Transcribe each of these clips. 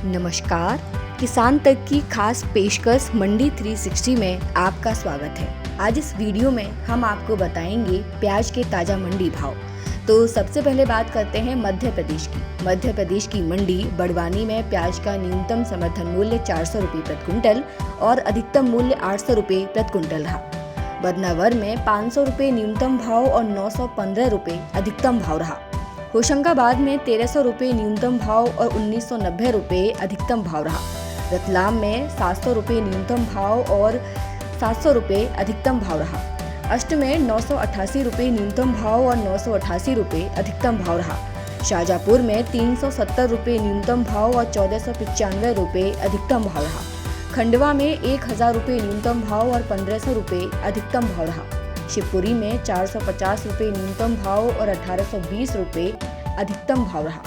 नमस्कार, किसान तक की खास पेशकश मंडी 360 में आपका स्वागत है। आज इस वीडियो में हम आपको बताएंगे प्याज के ताज़ा मंडी भाव। तो सबसे पहले बात करते हैं मध्य प्रदेश की। मध्य प्रदेश की मंडी बड़वानी में प्याज का न्यूनतम समर्थन मूल्य 400 रुपये प्रति क्विंटल और अधिकतम मूल्य 800 रुपये प्रति क्विंटल रहा। बदनावर में 500 रुपये न्यूनतम भाव और 915 रुपये अधिकतम भाव रहा। होशंगाबाद में 1300 रुपये न्यूनतम भाव और 1990 रुपये अधिकतम भाव रहा। रतलाम में 700 रुपये न्यूनतम भाव और 700 रुपये अधिकतम भाव रहा। अष्ट में 988 रुपये न्यूनतम भाव और 988 रुपये अधिकतम भाव रहा। शाहजहाँपुर में 370 रुपये न्यूनतम भाव और 1495 रुपये अधिकतम भाव रहा। खंडवा में 1000 रुपये न्यूनतम भाव और 1500 रुपये अधिकतम भाव रहा। शिवपुरी में 450 रुपये न्यूनतम भाव और 1820 रुपये अधिकतम भाव रहा।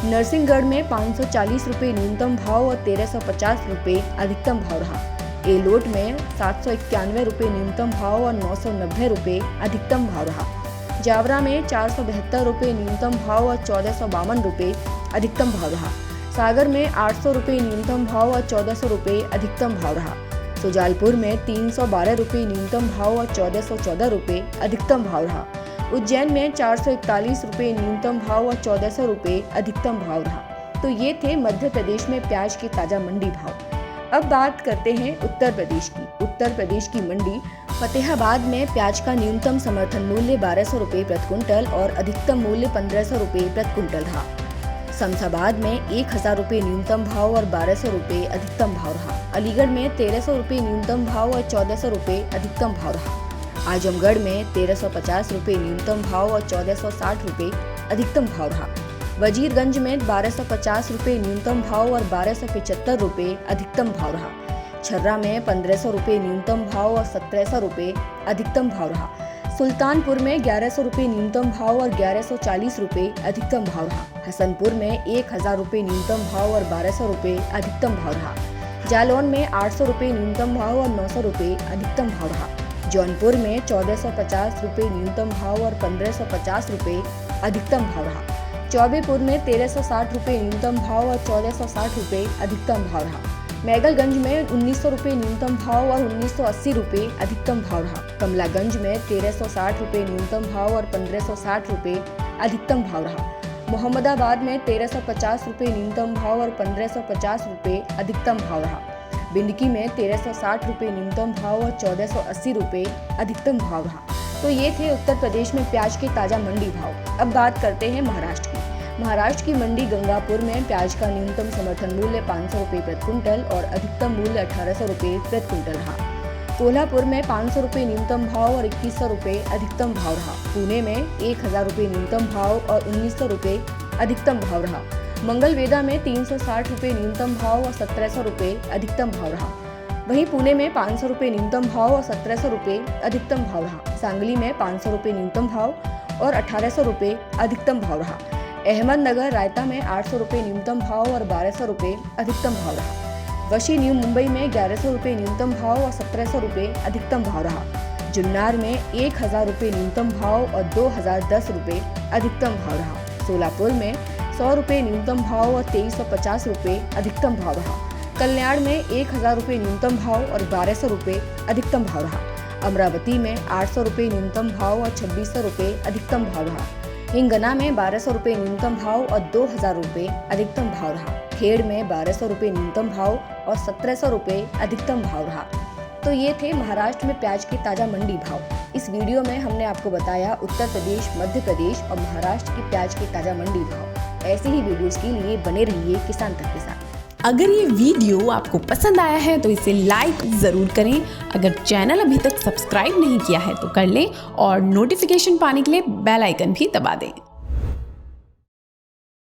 नरसिंहगढ़ में 540 रुपये न्यूनतम भाव और 1350 रुपये अधिकतम भाव रहा। एलोट में 791 रुपये न्यूनतम भाव और 990 रुपये अधिकतम भाव रहा। जावरा में 472 रुपये न्यूनतम भाव और 1452 रुपये अधिकतम भाव रहा। सागर में 800 रुपये न्यूनतम भाव और 1400 रुपये अधिकतम भाव रहा। सुजालपुर में 312 रुपये न्यूनतम भाव और 1414 रुपये अधिकतम भाव रहा। उज्जैन में 441 रुपये न्यूनतम भाव और 1400 रुपये अधिकतम भाव रहा। तो ये थे मध्य प्रदेश में प्याज के ताज़ा मंडी भाव। अब बात करते हैं उत्तर प्रदेश की। उत्तर प्रदेश की मंडी फतेहाबाद में प्याज का न्यूनतम समर्थन मूल्य 1200 रुपये प्रति क्विंटल और अधिकतम मूल्य 1500 रुपये प्रति क्विंटल रहा। शमशाबाद में 1000 रुपये न्यूनतम भाव और 1200 रुपये अधिकतम भाव रहा। अलीगढ़ में 1300 रुपये न्यूनतम भाव और 1400 रुपये अधिकतम भाव रहा। आजमगढ़ में 1350 रुपये न्यूनतम भाव और 1460 रुपये अधिकतम भाव रहा। वजीरगंज में 1250 रुपये न्यूनतम भाव और 1275 रुपये अधिकतम भाव रहा। छर्रा में 1500 रुपये न्यूनतम भाव और 1700 रुपये अधिकतम भाव रहा। सुल्तानपुर में 1100 रुपये न्यूनतम भाव और 1140 रुपये अधिकतम भाव रहा। हसनपुर में 1000 रुपये न्यूनतम भाव और 1200 रुपये अधिकतम भाव रहा। जालौन में 800 रुपये न्यूनतम भाव और 900 रुपये अधिकतम भाव रहा। जौनपुर में 1450 रुपये न्यूनतम भाव और 1550 रुपये अधिकतम भाव रहा। चौबेपुर में 1360 रुपये न्यूनतम भाव और 1460 रुपये अधिकतम भाव रहा। मैगलगंज में 1900 रुपये न्यूनतम भाव और 1980 रुपये अधिकतम भाव रहा। कमलागंज में 1360 रुपये न्यूनतम भाव और 1560 रुपये अधिकतम भाव रहा। मोहम्मदाबाद में 1350 रुपये न्यूनतम भाव और 1550 रुपये अधिकतम भाव रहा। बिंडकी में 1360 रुपये न्यूनतम भाव और 1480 रुपये अधिकतम भाव रहा। तो ये थे उत्तर प्रदेश में प्याज के ताज़ा मंडी भाव। अब बात करते हैं महाराष्ट्र की। महाराष्ट्र की मंडी गंगापुर में प्याज का न्यूनतम समर्थन मूल्य 500 रुपये प्रति क्विंटल और अधिकतम मूल्य 1800 रुपये प्रति क्विंटल रहा। कोल्हापुर में 500 रुपये न्यूनतम भाव और 2100 रुपये अधिकतम भाव रहा। पुणे में 1000 रुपये न्यूनतम भाव और 1900 रुपये अधिकतम भाव रहा। मंगलवेढा में 360 रुपये न्यूनतम भाव और 1700 रुपये अधिकतम भाव रहा। वहीं पुणे में 500 रुपये न्यूनतम भाव और 1700 रुपये अधिकतम भाव रहा। सांगली में 500 रुपये न्यूनतम भाव और 1800 रुपये अधिकतम भाव रहा। अहमदनगर रायता में 800 रुपये न्यूनतम भाव और 1200 रुपये अधिकतम भाव रहा। वशी न्यू मुंबई में 1100 रुपये न्यूनतम भाव और 1700 रुपये अधिकतम भाव रहा। जुन्नार में 1000 रुपये न्यूनतम भाव और 2010 रुपये अधिकतम भाव रहा। सोलापुर में 100 रुपये न्यूनतम भाव और 2350 रुपये अधिकतम भाव रहा। कल्याण में 1000 रुपये न्यूनतम भाव और 1200 रुपये अधिकतम भाव रहा। अमरावती में 800 रुपये न्यूनतम भाव और 2600 रुपये अधिकतम भाव रहा। हिंगना में 1200 रुपये न्यूनतम भाव और 2000 रुपये अधिकतम भाव रहा। खेड़ में 1200 रुपये न्यूनतम भाव और 1700 रुपये अधिकतम भाव रहा। तो ये थे महाराष्ट्र में प्याज के ताज़ा मंडी भाव। इस वीडियो में हमने आपको बताया उत्तर प्रदेश, मध्य प्रदेश और महाराष्ट्र की प्याज के ताज़ा मंडी भाव। ऐसे ही वीडियोस के लिए बने रहिए किसान तक के साथ। अगर ये वीडियो आपको पसंद आया है तो इसे लाइक ज़रूर करें। अगर चैनल अभी तक सब्सक्राइब नहीं किया है तो कर लें और नोटिफिकेशन पाने के लिए बेल आइकन भी दबा दें।